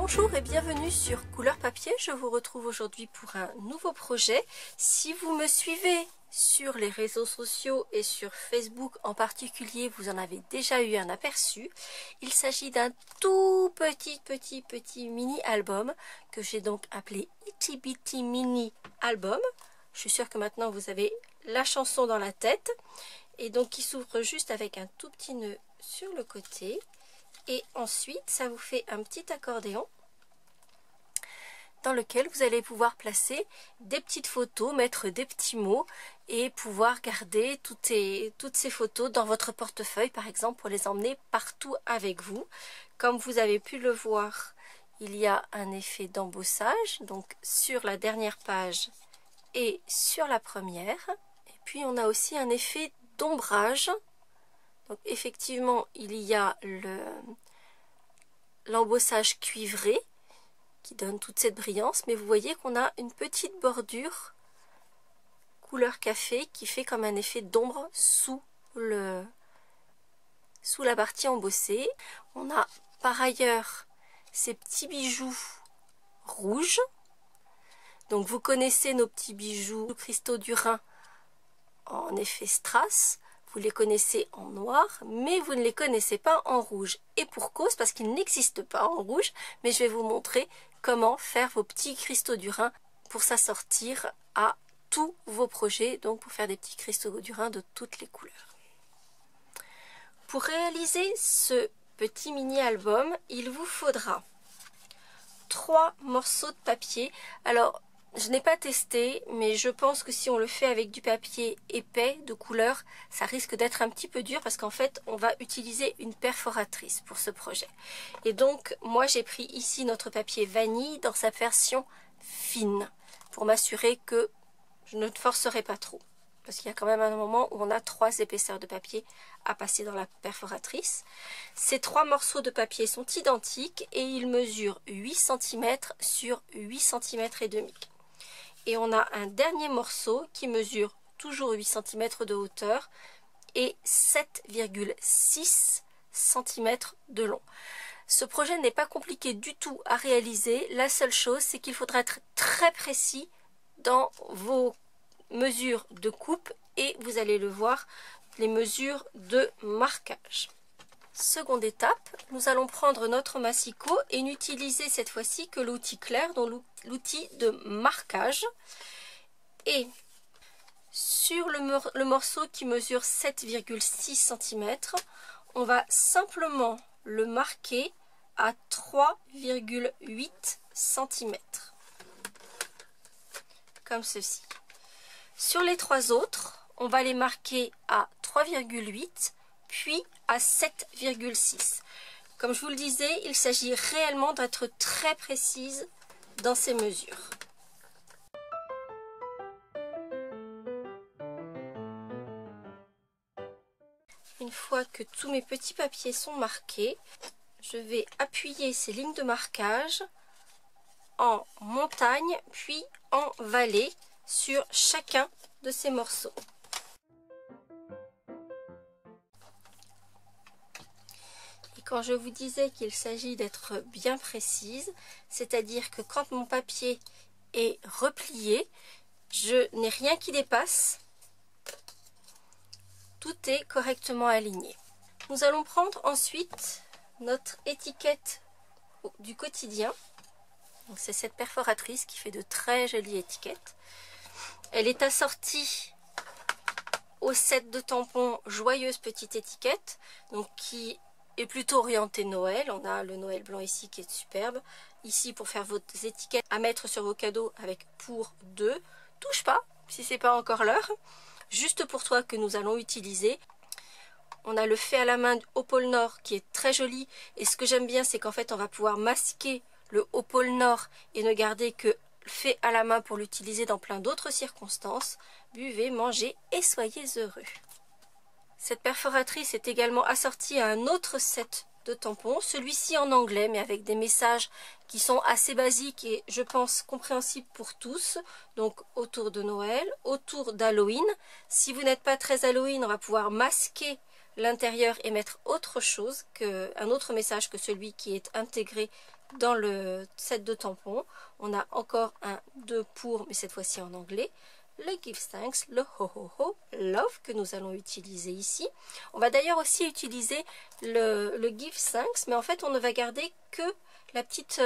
Bonjour et bienvenue sur Couleur Papier. Je vous retrouve aujourd'hui pour un nouveau projet. Si vous me suivez sur les réseaux sociaux et sur Facebook en particulier, vous en avez déjà eu un aperçu. Il s'agit d'un tout petit mini album que j'ai donc appelé Itty Bitty Mini Album. Je suis sûre que maintenant vous avez la chanson dans la tête. Et donc qui s'ouvre juste avec un tout petit nœud sur le côté. Et ensuite, ça vous fait un petit accordéon dans lequel vous allez pouvoir placer des petites photos, mettre des petits mots et pouvoir garder toutes ces photos dans votre portefeuille, par exemple, pour les emmener partout avec vous. Comme vous avez pu le voir, il y a un effet d'embossage, donc sur la dernière page et sur la première. Et puis, on a aussi un effet d'ombrage. Donc effectivement, il y a l'embossage cuivré qui donne toute cette brillance, mais vous voyez qu'on a une petite bordure couleur café qui fait comme un effet d'ombre sous la partie embossée. On a par ailleurs ces petits bijoux rouges. Donc vous connaissez nos petits bijoux cristaux du Rhin en effet strass. Vous les connaissez en noir, mais vous ne les connaissez pas en rouge. Et pour cause, parce qu'ils n'existent pas en rouge, mais je vais vous montrer comment faire vos petits cristaux du Rhin pour s'assortir à tous vos projets, donc pour faire des petits cristaux du Rhin de toutes les couleurs. Pour réaliser ce petit mini album, il vous faudra 3 morceaux de papier. Alors, je n'ai pas testé, mais je pense que si on le fait avec du papier épais de couleur, ça risque d'être un petit peu dur parce qu'en fait, on va utiliser une perforatrice pour ce projet. Et donc, moi, j'ai pris ici notre papier vanille dans sa version fine pour m'assurer que je ne forcerai pas trop. Parce qu'il y a quand même un moment où on a 3 épaisseurs de papier à passer dans la perforatrice. Ces 3 morceaux de papier sont identiques et ils mesurent 8 cm sur 8 cm et demi. Et on a un dernier morceau qui mesure toujours 8 cm de hauteur et 7,6 cm de long. Ce projet n'est pas compliqué du tout à réaliser. La seule chose, c'est qu'il faudra être très précis dans vos mesures de coupe et vous allez le voir, les mesures de marquage. Seconde étape, nous allons prendre notre massicot et n'utiliser cette fois-ci que l'outil clair, donc l'outil de marquage. Et sur le morceau qui mesure 7,6 cm, on va simplement le marquer à 3,8 cm. Comme ceci. Sur les 3 autres, on va les marquer à 3,8 puis à 7,6. Comme je vous le disais, il s'agit réellement d'être très précise dans ces mesures. Une fois que tous mes petits papiers sont marqués, je vais appuyer ces lignes de marquage en montagne puis en vallée sur chacun de ces morceaux. Quand je vous disais qu'il s'agit d'être bien précise, c'est-à-dire que quand mon papier est replié, je n'ai rien qui dépasse, tout est correctement aligné. Nous allons prendre ensuite notre étiquette du quotidien. C'est cette perforatrice qui fait de très jolies étiquettes. Elle est assortie au set de tampons Joyeuse Petite Étiquette, donc qui est plutôt orienté Noël. On a le Noël blanc ici qui est superbe. Ici pour faire vos étiquettes à mettre sur vos cadeaux avec pour 2. Touche pas si c'est pas encore l'heure. Juste pour toi que nous allons utiliser. On a le fait à la main au pôle Nord qui est très joli. Et ce que j'aime bien, c'est qu'en fait on va pouvoir masquer le au pôle Nord et ne garder que fait à la main pour l'utiliser dans plein d'autres circonstances. Buvez, mangez et soyez heureux. Cette perforatrice est également assortie à un autre set de tampons, celui-ci en anglais mais avec des messages qui sont assez basiques et je pense compréhensibles pour tous, donc autour de Noël, autour d'Halloween. Si vous n'êtes pas très Halloween, on va pouvoir masquer l'intérieur et mettre autre chose, un autre message que celui qui est intégré dans le set de tampons, on a encore un 2 pour, mais cette fois-ci en anglais, le Give Thanks, le Ho Ho Ho, Love que nous allons utiliser ici. On va d'ailleurs aussi utiliser le Give Thanks, mais en fait on ne va garder que la petite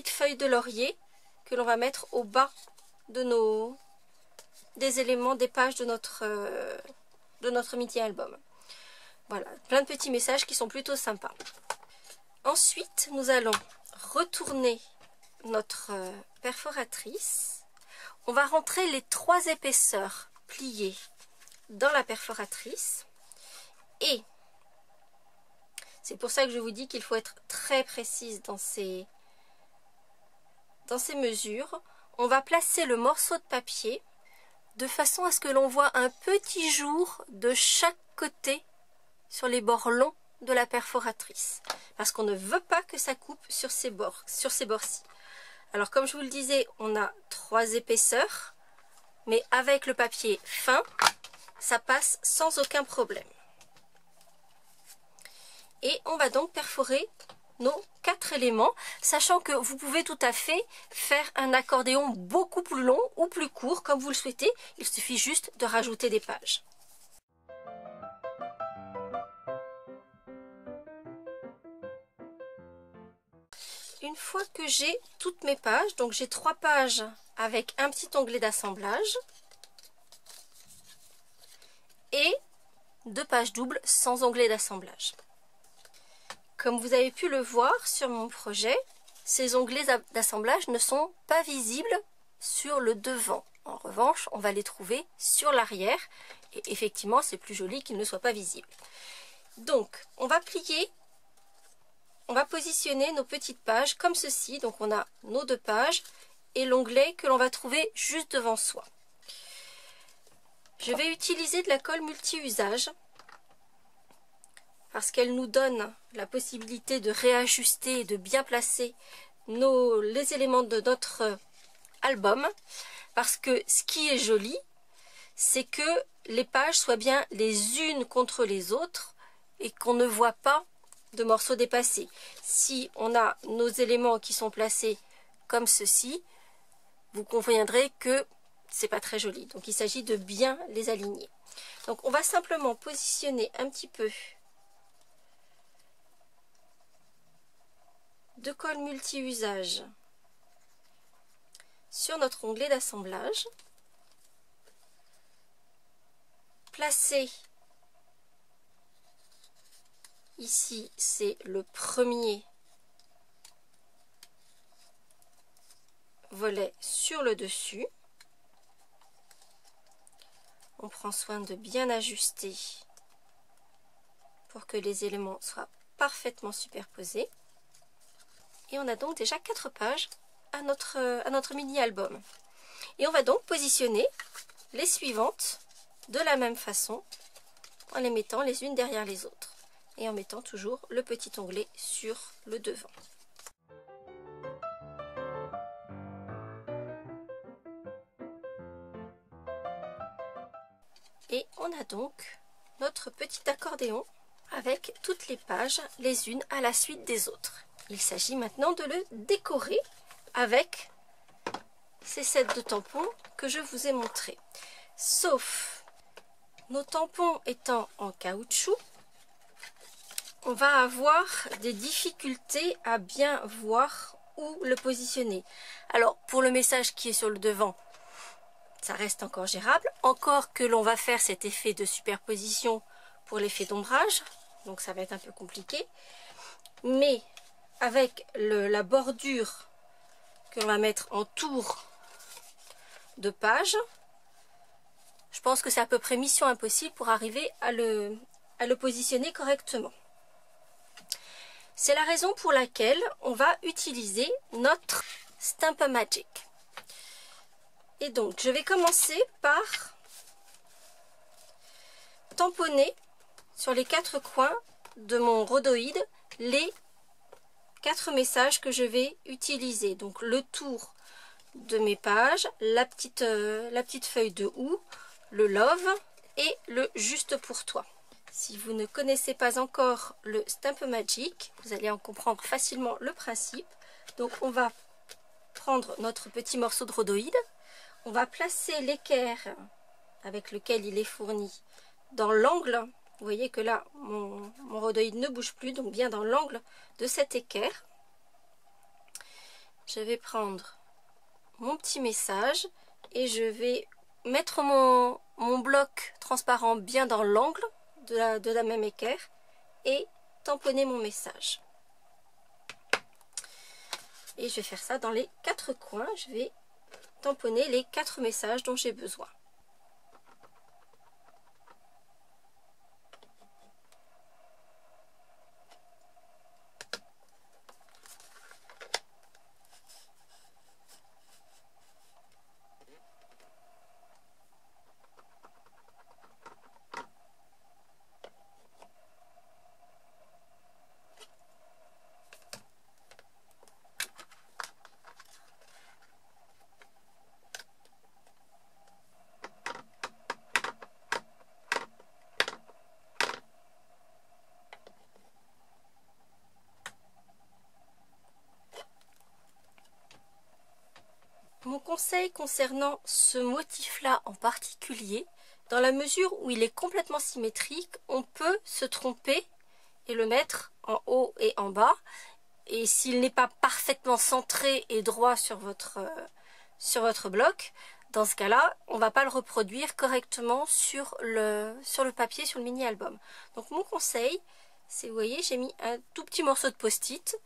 feuille de laurier que l'on va mettre au bas de des éléments, des pages de notre midi album. Voilà, plein de petits messages qui sont plutôt sympas. Ensuite, nous allons retourner notre perforatrice. On va rentrer les 3 épaisseurs pliées dans la perforatrice. Et c'est pour ça que je vous dis qu'il faut être très précise dans ces mesures. On va placer le morceau de papier de façon à ce que l'on voit un petit jour de chaque côté sur les bords longs de la perforatrice. Parce qu'on ne veut pas que ça coupe sur ces bords-ci. Alors comme je vous le disais, on a 3 épaisseurs, mais avec le papier fin, ça passe sans aucun problème. Et on va donc perforer nos 4 éléments, sachant que vous pouvez tout à fait faire un accordéon beaucoup plus long ou plus court, comme vous le souhaitez. Il suffit juste de rajouter des pages. Une fois que j'ai toutes mes pages, donc j'ai 3 pages avec un petit onglet d'assemblage et 2 pages doubles sans onglet d'assemblage. Comme vous avez pu le voir sur mon projet, ces onglets d'assemblage ne sont pas visibles sur le devant. En revanche, on va les trouver sur l'arrière et effectivement, c'est plus joli qu'ils ne soient pas visibles. Donc, on va plier, on va positionner nos petites pages comme ceci. Donc, on a nos 2 pages et l'onglet que l'on va trouver juste devant soi. Je vais utiliser de la colle multi-usage parce qu'elle nous donne la possibilité de réajuster et de bien placer les éléments de notre album. Parce que ce qui est joli, c'est que les pages soient bien les unes contre les autres et qu'on ne voit pas de morceaux dépassés. Si on a nos éléments qui sont placés comme ceci, vous conviendrez que c'est pas très joli. Donc il s'agit de bien les aligner. Donc on va simplement positionner un petit peu de colle multi-usage sur notre onglet d'assemblage. Placer ici, c'est le premier volet sur le dessus. On prend soin de bien ajuster pour que les éléments soient parfaitement superposés. Et on a donc déjà 4 pages à notre mini-album. Et on va donc positionner les suivantes de la même façon, en les mettant les unes derrière les autres. Et en mettant toujours le petit onglet sur le devant. Et on a donc notre petit accordéon avec toutes les pages les unes à la suite des autres. Il s'agit maintenant de le décorer avec ces sets de tampons que je vous ai montrés. Sauf nos tampons étant en caoutchouc, on va avoir des difficultés à bien voir où le positionner. Alors pour le message qui est sur le devant, ça reste encore gérable. Encore que l'on va faire cet effet de superposition pour l'effet d'ombrage, donc ça va être un peu compliqué. Mais avec la bordure que l'on va mettre en tour de page, je pense que c'est à peu près mission impossible pour arriver à le positionner correctement. C'est la raison pour laquelle on va utiliser notre Stamp-A-Magic. Et donc, je vais commencer par tamponner sur les 4 coins de mon rhodoïde les 4 messages que je vais utiliser. Donc le tour de mes pages, la petite feuille de houx, le love et le juste pour toi. Si vous ne connaissez pas encore le Stamp Magic, vous allez en comprendre facilement le principe. Donc on va prendre notre petit morceau de rhodoïde, on va placer l'équerre avec lequel il est fourni dans l'angle. Vous voyez que là mon rhodoïde ne bouge plus, donc bien dans l'angle de cet équerre. Je vais prendre mon petit message et je vais mettre mon bloc transparent bien dans l'angle de la même équerre et tamponner mon message. Et je vais faire ça dans les 4 coins. Je vais tamponner les 4 messages dont j'ai besoin. Mon conseil concernant ce motif-là en particulier, dans la mesure où il est complètement symétrique, on peut se tromper et le mettre en haut et en bas. Et s'il n'est pas parfaitement centré et droit sur votre bloc, dans ce cas-là, on ne va pas le reproduire correctement sur le papier, sur le mini-album. Donc mon conseil, c'est, vous voyez, j'ai mis un tout petit morceau de post-it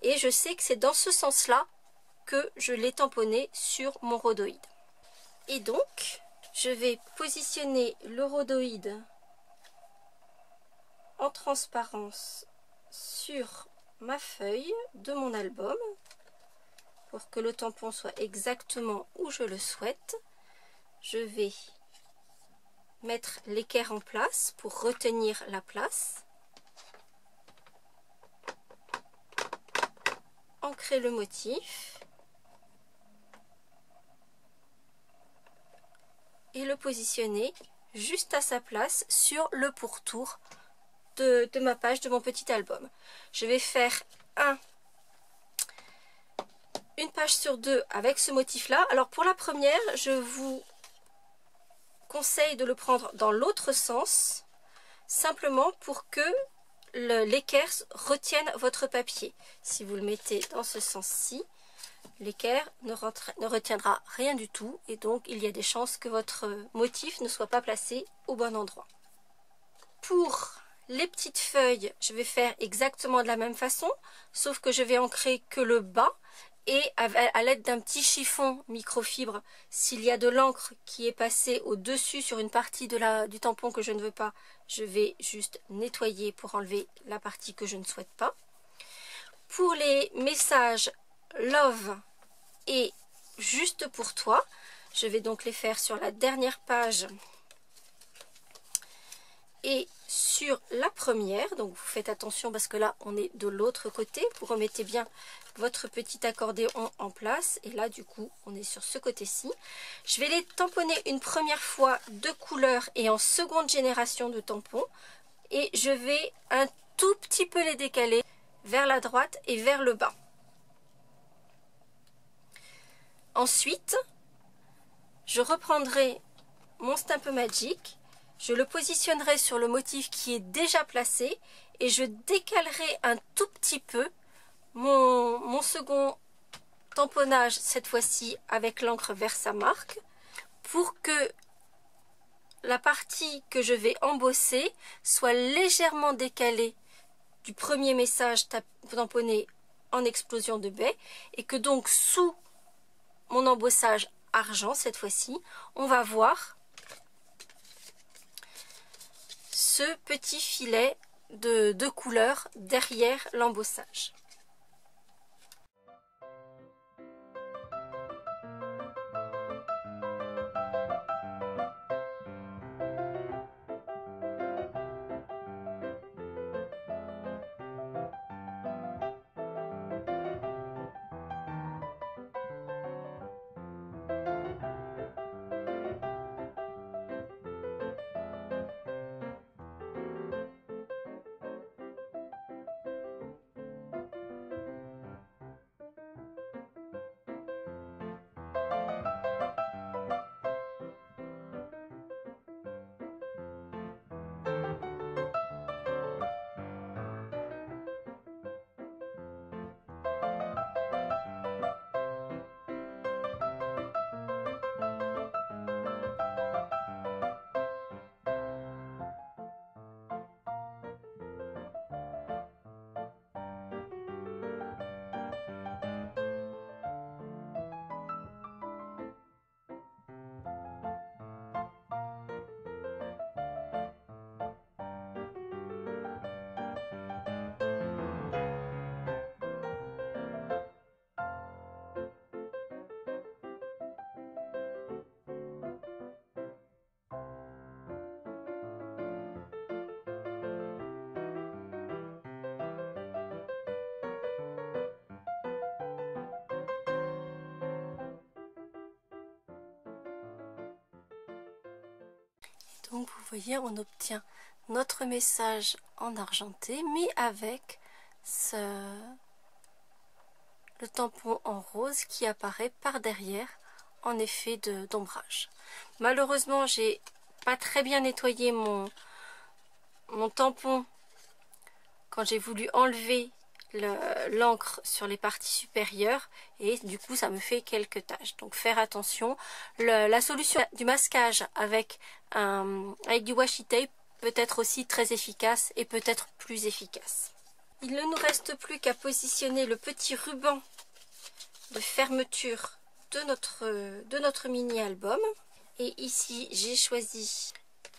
et je sais que c'est dans ce sens-là que je l'ai tamponné sur mon rhodoïde. Et donc, je vais positionner le rhodoïde en transparence sur ma feuille de mon album pour que le tampon soit exactement où je le souhaite. Je vais mettre l'équerre en place pour retenir la place, ancrer le motif et le positionner juste à sa place sur le pourtour de ma page, de mon petit album. Je vais faire une page sur 2 avec ce motif là. Alors pour la première, je vous conseille de le prendre dans l'autre sens, simplement pour que l'équerre retienne votre papier. Si vous le mettez dans ce sens-ci, l'équerre ne retiendra rien du tout et donc il y a des chances que votre motif ne soit pas placé au bon endroit. Pour les petites feuilles, je vais faire exactement de la même façon, sauf que je vais ancrer que le bas et à l'aide d'un petit chiffon microfibre, s'il y a de l'encre qui est passée au-dessus sur une partie du tampon que je ne veux pas, je vais juste nettoyer pour enlever la partie que je ne souhaite pas. Pour les messages Love et Juste pour toi, je vais donc les faire sur la dernière page et sur la première. Donc vous faites attention parce que là on est de l'autre côté, vous remettez bien votre petit accordéon en place et là du coup on est sur ce côté-ci. Je vais les tamponner une première fois de couleur et en seconde génération de tampons et je vais un tout petit peu les décaler vers la droite et vers le bas. Ensuite, je reprendrai mon Stamp Magic, je le positionnerai sur le motif qui est déjà placé et je décalerai un tout petit peu mon second tamponnage, cette fois-ci avec l'encre vers sa marque, pour que la partie que je vais embosser soit légèrement décalée du premier message tamponné en explosion de baie et que donc sous mon embossage argent, cette fois-ci, on va voir ce petit filet de couleur derrière l'embossage. Donc vous voyez, on obtient notre message en argenté, mais avec le tampon en rose qui apparaît par derrière en effet d'ombrage. Malheureusement, j'ai pas très bien nettoyé mon tampon quand j'ai voulu enlever l'encre sur les parties supérieures, et du coup ça me fait quelques taches. Donc faire attention. La solution du masquage avec du washi tape peut être aussi très efficace et peut-être plus efficace. Il ne nous reste plus qu'à positionner le petit ruban de fermeture de notre mini album. Et ici j'ai choisi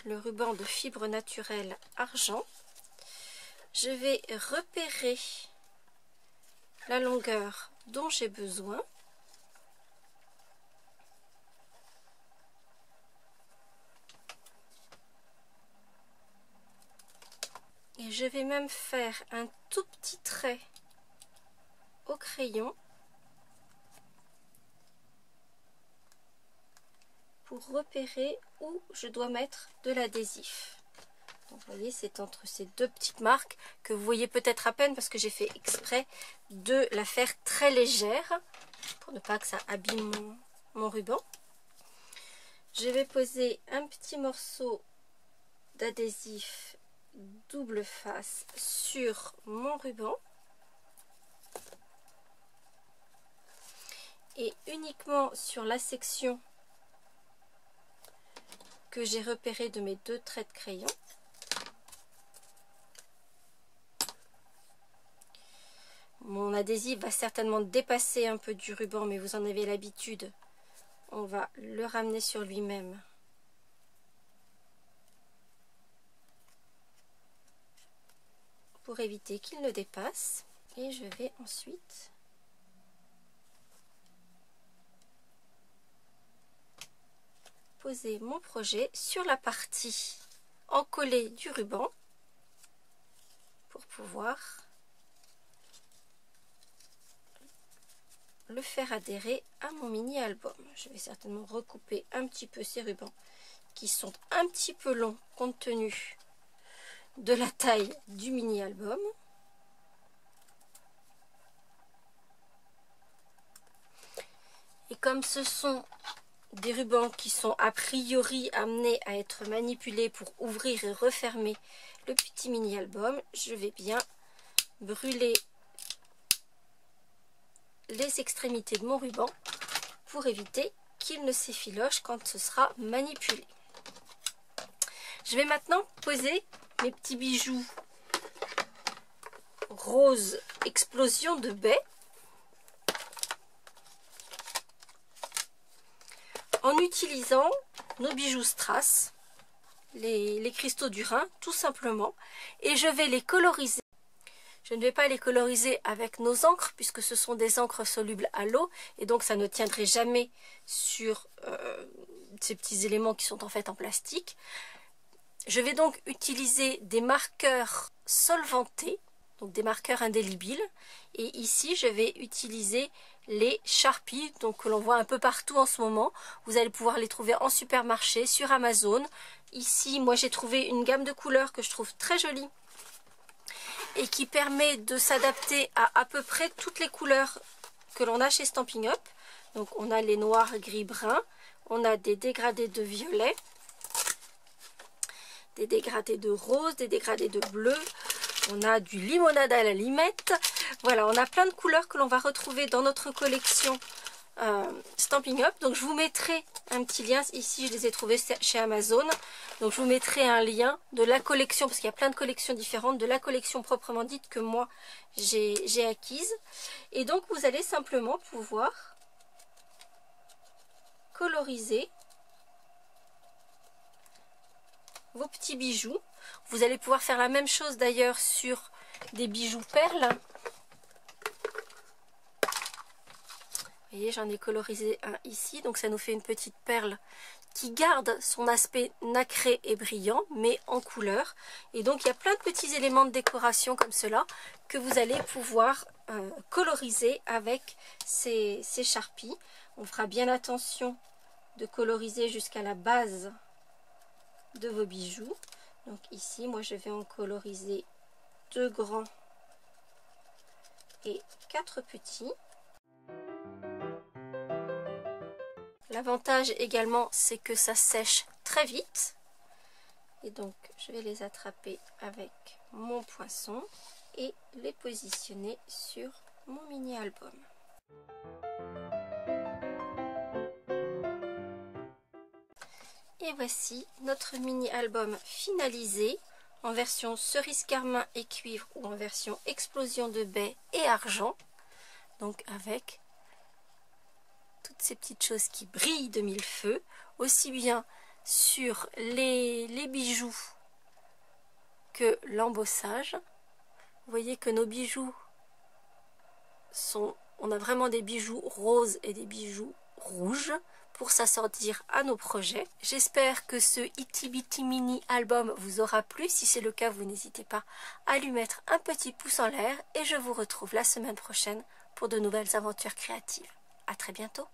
le ruban de fibre naturelle argent. Je vais repérer la longueur dont j'ai besoin. Et je vais même faire un tout petit trait au crayon pour repérer où je dois mettre de l'adhésif. Donc vous voyez, c'est entre ces deux petites marques que vous voyez peut-être à peine parce que j'ai fait exprès de la faire très légère pour ne pas que ça abîme mon ruban. Je vais poser un petit morceau d'adhésif double face sur mon ruban et uniquement sur la section que j'ai repérée de mes deux traits de crayon. Mon adhésif va certainement dépasser un peu du ruban, mais vous en avez l'habitude. On va le ramener sur lui-même. Pour éviter qu'il ne dépasse. Et je vais ensuite poser mon projet sur la partie encollée du ruban pour pouvoir le faire adhérer à mon mini album. Je vais certainement recouper un petit peu ces rubans qui sont un petit peu longs compte tenu de la taille du mini album. Et comme ce sont des rubans qui sont a priori amenés à être manipulés pour ouvrir et refermer le petit mini album, je vais bien brûler les extrémités de mon ruban pour éviter qu'il ne s'effiloche quand ce sera manipulé. Je vais maintenant poser mes petits bijoux rose explosion de baie en utilisant nos bijoux strass, les cristaux du Rhin tout simplement, et je vais les coloriser. Je ne vais pas les coloriser avec nos encres puisque ce sont des encres solubles à l'eau et donc ça ne tiendrait jamais sur ces petits éléments qui sont en fait en plastique. Je vais donc utiliser des marqueurs solventés, donc des marqueurs indélébiles, et ici je vais utiliser les Sharpie, donc que l'on voit un peu partout en ce moment. Vous allez pouvoir les trouver en supermarché, sur Amazon. Ici, moi j'ai trouvé une gamme de couleurs que je trouve très jolie et qui permet de s'adapter à peu près toutes les couleurs que l'on a chez Stampin' Up. Donc on a les noirs, gris, bruns, on a des dégradés de violet, des dégradés de rose, des dégradés de bleu, on a du limonade à la limette. Voilà, on a plein de couleurs que l'on va retrouver dans notre collection Stampin' Up. Donc je vous mettrai un petit lien, ici je les ai trouvés chez Amazon, donc je vous mettrai un lien de la collection, parce qu'il y a plein de collections différentes, de la collection proprement dite que moi j'ai acquise. Et donc vous allez simplement pouvoir coloriser vos petits bijoux. Vous allez pouvoir faire la même chose d'ailleurs sur des bijoux perles. Vous voyez, j'en ai colorisé un ici, donc ça nous fait une petite perle qui garde son aspect nacré et brillant, mais en couleur. Et donc il y a plein de petits éléments de décoration comme cela que vous allez pouvoir coloriser avec ces Sharpies. On fera bien attention de coloriser jusqu'à la base de vos bijoux. Donc ici, moi je vais en coloriser 2 grands et 4 petits. L'avantage également, c'est que ça sèche très vite. Et donc, je vais les attraper avec mon poinçon et les positionner sur mon mini-album. Et voici notre mini-album finalisé en version cerise carmin et cuivre ou en version explosion de baie et argent. Donc avec toutes ces petites choses qui brillent de mille feux, aussi bien sur les bijoux que l'embossage. Vous voyez que nos bijoux sont, on a vraiment des bijoux roses et des bijoux rouges pour s'assortir à nos projets. J'espère que ce Ity Bitty mini album vous aura plu. Si c'est le cas, vous n'hésitez pas à lui mettre un petit pouce en l'air et je vous retrouve la semaine prochaine pour de nouvelles aventures créatives. À très bientôt.